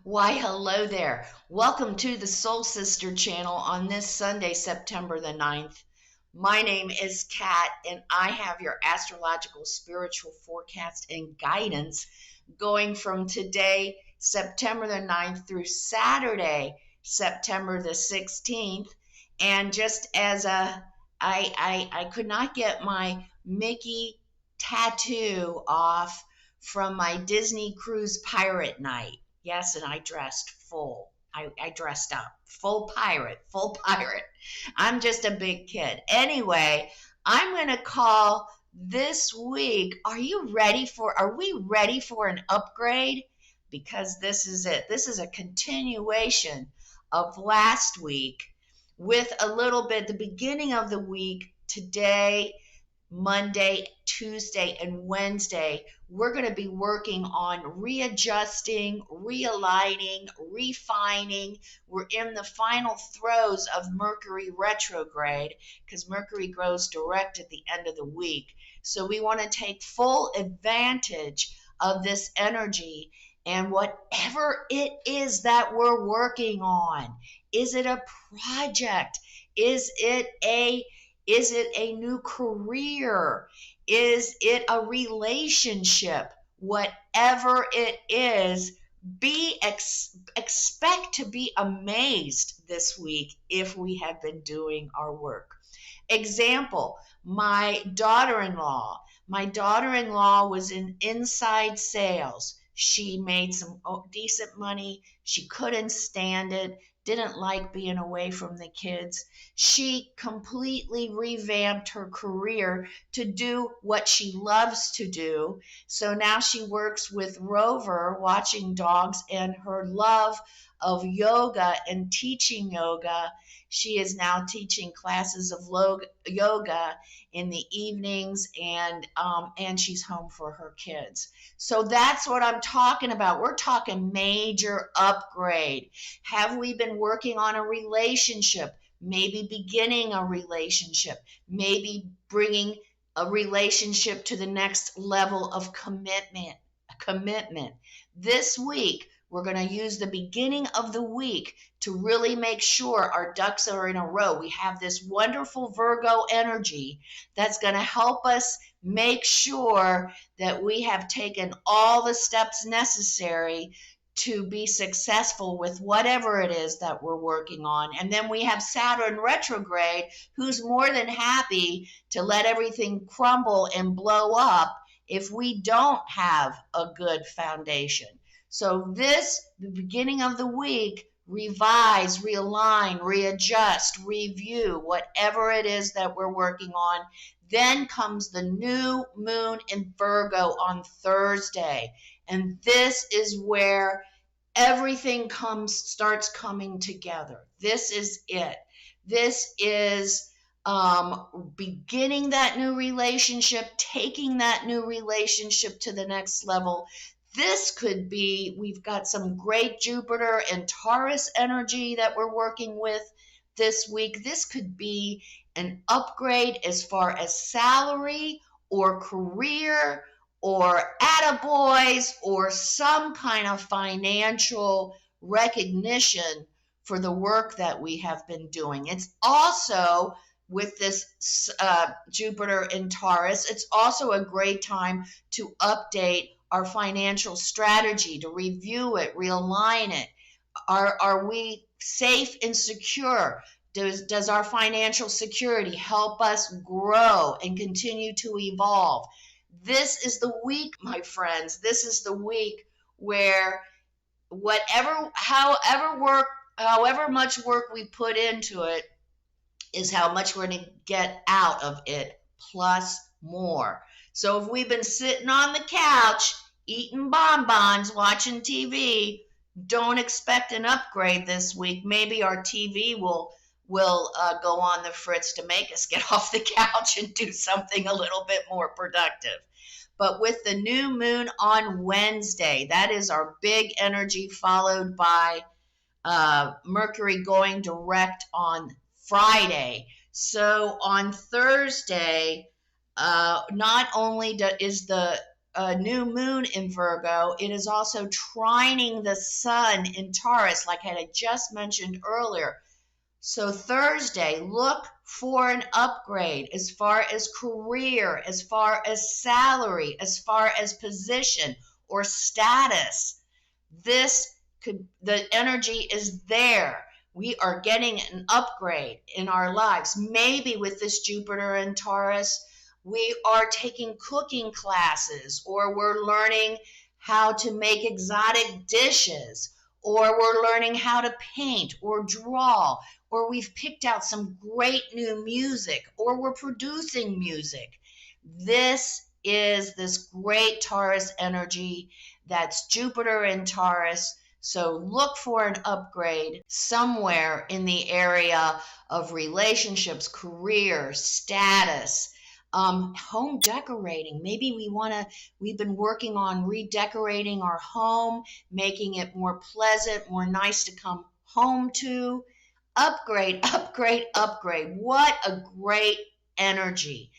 Why, hello there. Welcome to the Soul Sister channel on this Sunday, September the 9th. My name is Kat, and I have your astrological spiritual forecast and guidance going from today, September the 9th, through Saturday, September the 16th. And just as I could not get my Mickey tattoo off from my Disney Cruise Pirate Night. Yes, and I dressed full. I dressed up. Full pirate, full pirate. I'm just a big kid. Anyway, I'm going to call this week. Are we ready for an upgrade? Because this is it. This is a continuation of last week with a little bit, the beginning of the week, today, Monday, Tuesday, and Wednesday, we're going to be working on readjusting, realigning, refining. We're in the final throes of Mercury retrograde because Mercury goes direct at the end of the week. So we want to take full advantage of this energy and whatever it is that we're working on. Is it a project? Is it a new career? Is it a relationship? Whatever it is, expect to be amazed this week if we have been doing our work. Example, my daughter-in-law was in inside sales. She made some decent money. She couldn't stand it, didn't like being away from the kids. She completely revamped her career to do what she loves to do. So now she works with Rover, watching dogs, and her love of yoga and teaching yoga. She is now teaching classes of yoga in the evenings, and she's home for her kids. So that's what I'm talking about. We're talking major upgrade. Have we been working on a relationship? Maybe beginning a relationship, maybe bringing a relationship to the next level of commitment. This week, we're going to use the beginning of the week to really make sure our ducks are in a row. We have this wonderful Virgo energy that's going to help us make sure that we have taken all the steps necessary to be successful with whatever it is that we're working on. And then we have Saturn retrograde, who's more than happy to let everything crumble and blow up if we don't have a good foundation. So the beginning of the week, revise, realign, readjust, review, whatever it is that we're working on. Then comes the new moon in Virgo on Thursday. And this is where everything starts coming together. This is it. This is beginning that new relationship, taking that new relationship to the next level. This could be, we've got some great Jupiter and Taurus energy that we're working with this week. This could be an upgrade as far as salary or career or attaboys or some kind of financial recognition for the work that we have been doing. It's also, with this Jupiter in Taurus, it's also a great time to update our financial strategy, to review it, realign it. Are we safe and secure? Does our financial security help us grow and continue to evolve? This is the week, my friends. This is the week where however much work we put into it is how much we're going to get out of it, plus more. So if we've been sitting on the couch, eating bonbons, watching TV, don't expect an upgrade this week. Maybe our TV will go on the fritz to make us get off the couch and do something a little bit more productive. But with the new moon on Wednesday, that is our big energy, followed by Mercury going direct on Friday. So on Thursday, not only is the new moon in Virgo, it is also trining the sun in Taurus, like I had just mentioned earlier. So Thursday, look for an upgrade as far as career, as far as salary, as far as position or status. The energy is there. We are getting an upgrade in our lives. Maybe with this Jupiter in Taurus, we are taking cooking classes, or we're learning how to make exotic dishes, or we're learning how to paint or draw, or we've picked out some great new music, or we're producing music. This is this great Taurus energy. That's Jupiter in Taurus. So look for an upgrade somewhere in the area of relationships, career, status, home decorating. Maybe we've been working on redecorating our home, making it more pleasant, more nice to come home to. Upgrade, upgrade, upgrade. What a great energy.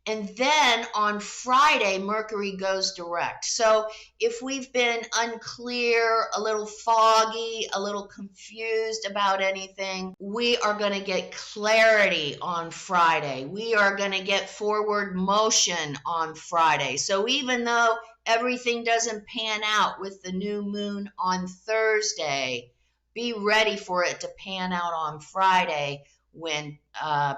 And then on Friday, Mercury goes direct. So if we've been unclear, a little foggy, a little confused about anything, we are going to get clarity on Friday. We are going to get forward motion on Friday. So even though everything doesn't pan out with the new moon on Thursday, be ready for it to pan out on Friday when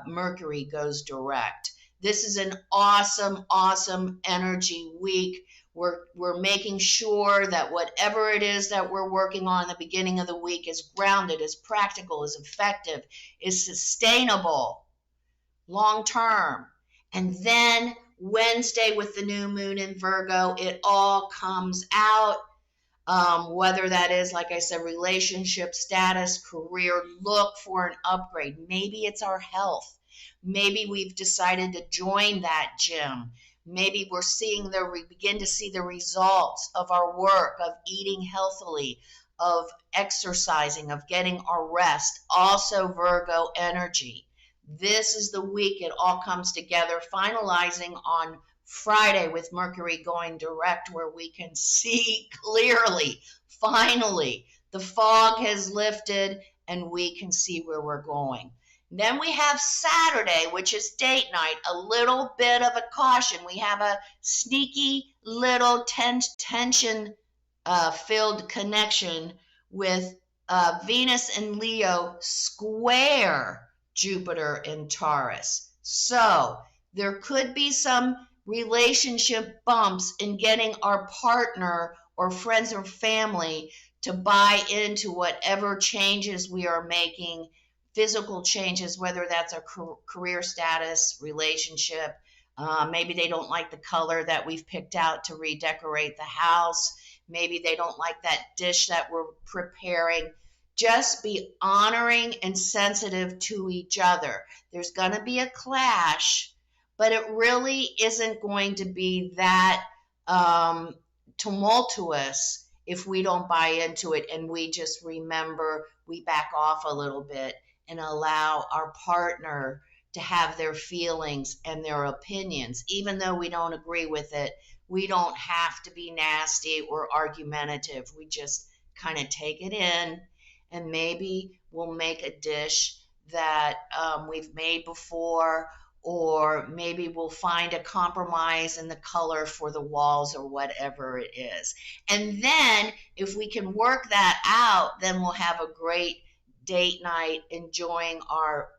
Mercury goes direct. This is an awesome, awesome energy week. We're making sure that whatever it is that we're working on at the beginning of the week is grounded, is practical, is effective, is sustainable, long term. And then Wednesday with the new moon in Virgo, it all comes out. Whether that is, like I said, relationship, status, career, look for an upgrade. Maybe it's our health. Maybe we've decided to join that gym. Maybe we begin to see the results of our work, of eating healthily, of exercising, of getting our rest. Also Virgo energy. This is the week it all comes together, finalizing on Friday with Mercury going direct, where we can see clearly. Finally, the fog has lifted and we can see where we're going. Then we have Saturday, which is date night, a little bit of a caution. We have a sneaky little tension filled connection with Venus and Leo square Jupiter in Taurus. So there could be some relationship bumps in getting our partner or friends or family to buy into whatever changes we are making, physical changes, whether that's a career status, relationship. Maybe they don't like the color that we've picked out to redecorate the house. Maybe they don't like that dish that we're preparing. Just be honoring and sensitive to each other. There's going to be a clash, but it really isn't going to be that tumultuous if we don't buy into it and we just remember, we back off a little bit and allow our partner to have their feelings and their opinions. Even though we don't agree with it, we don't have to be nasty or argumentative. We just kind of take it in, and maybe we'll make a dish that we've made before, or maybe we'll find a compromise in the color for the walls or whatever it is. And then if we can work that out, then we'll have a great date night enjoying our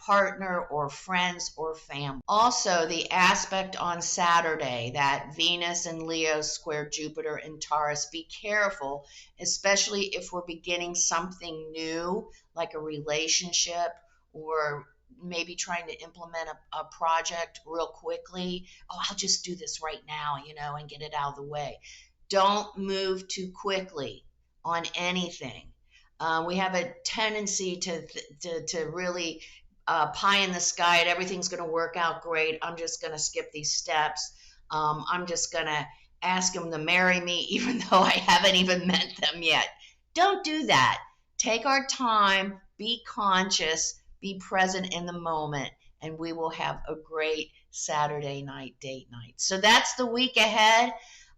partner or friends or family. Also, the aspect on Saturday, that Venus and Leo square Jupiter in Taurus, be careful, especially if we're beginning something new, like a relationship, or maybe trying to implement a project real quickly. Oh, I'll just do this right now, and get it out of the way. Don't move too quickly on anything. We have a tendency to really pie in the sky and everything's going to work out great. I'm just going to skip these steps. I'm just going to ask him to marry me even though I haven't even met them yet. Don't do that. Take our time, be conscious, be present in the moment, and we will have a great Saturday night date night. So that's the week ahead.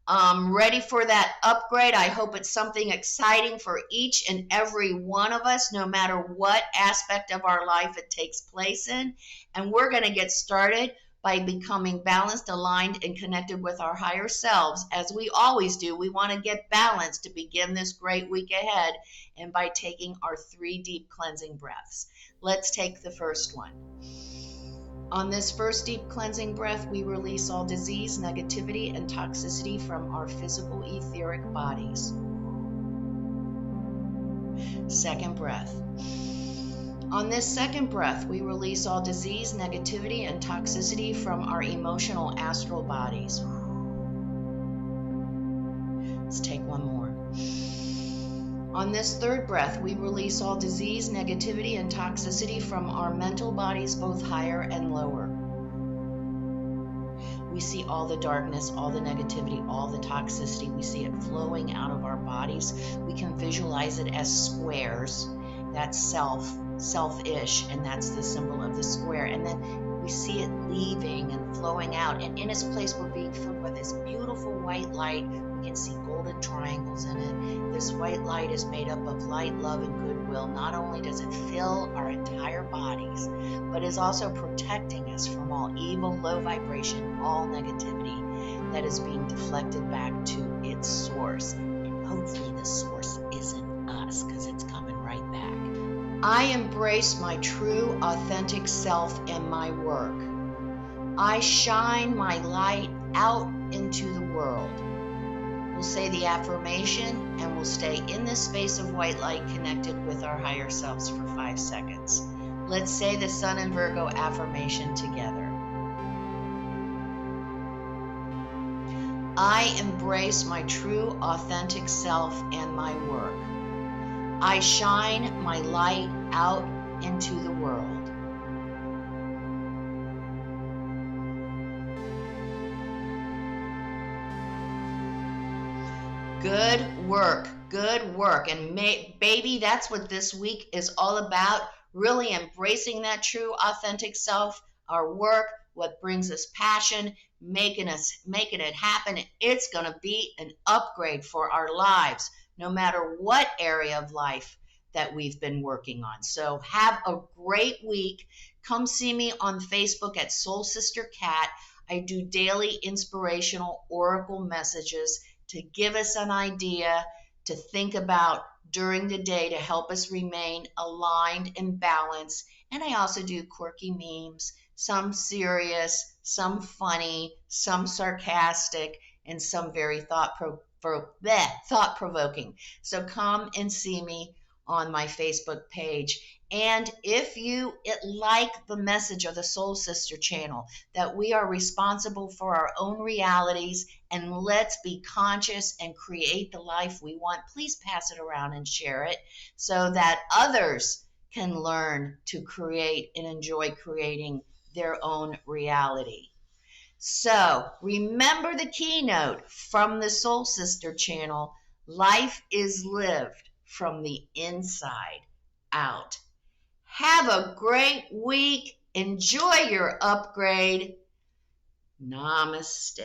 Ready for that upgrade. I hope it's something exciting for each and every one of us, no matter what aspect of our life it takes place in. And we're going to get started by becoming balanced, aligned, and connected with our higher selves, as we always do. We want to get balanced to begin this great week ahead, and by taking our 3 deep cleansing breaths. Let's take the first one. On this first deep cleansing breath, we release all disease, negativity, and toxicity from our physical etheric bodies. Second breath. On this second breath, we release all disease, negativity, and toxicity from our emotional astral bodies. Let's take one more. On this third breath, we release all disease, negativity, and toxicity from our mental bodies, both higher and lower. We see all the darkness, all the negativity, all the toxicity. We see it flowing out of our bodies. We can visualize it as squares. That's selfish, and that's the symbol of the square. And then we see it leaving and flowing out. And in its place, we're being filled with this beautiful white light. We can see golden triangles in it. This white light is made up of light, love, and goodwill. Not only does it fill our entire bodies, but is also protecting us from all evil, low vibration, all negativity that is being deflected back to its source. And hopefully the source isn't us, because it's coming right back. I embrace my true, authentic self in my work. I shine my light out into the world. We'll say the affirmation, and we'll stay in this space of white light connected with our higher selves for 5 seconds. Let's say the Sun and Virgo affirmation together. I embrace my true, authentic self and my work. I shine my light out into the world. Good work, good work. And baby, that's what this week is all about. Really embracing that true, authentic self, our work, what brings us passion, making it happen. It's going to be an upgrade for our lives, no matter what area of life that we've been working on. So have a great week. Come see me on Facebook at Soul Sister Cat. I do daily inspirational oracle messages to give us an idea to think about during the day to help us remain aligned and balanced. And I also do quirky memes, some serious, some funny, some sarcastic, and some very thought-provoking. So come and see me on my Facebook page. And if you like the message of the Soul Sister channel, that we are responsible for our own realities, and let's be conscious and create the life we want, please pass it around and share it so that others can learn to create and enjoy creating their own reality. So remember the keynote from the Soul Sister channel: life is lived from the inside out. Have a great week. Enjoy your upgrade. Namaste.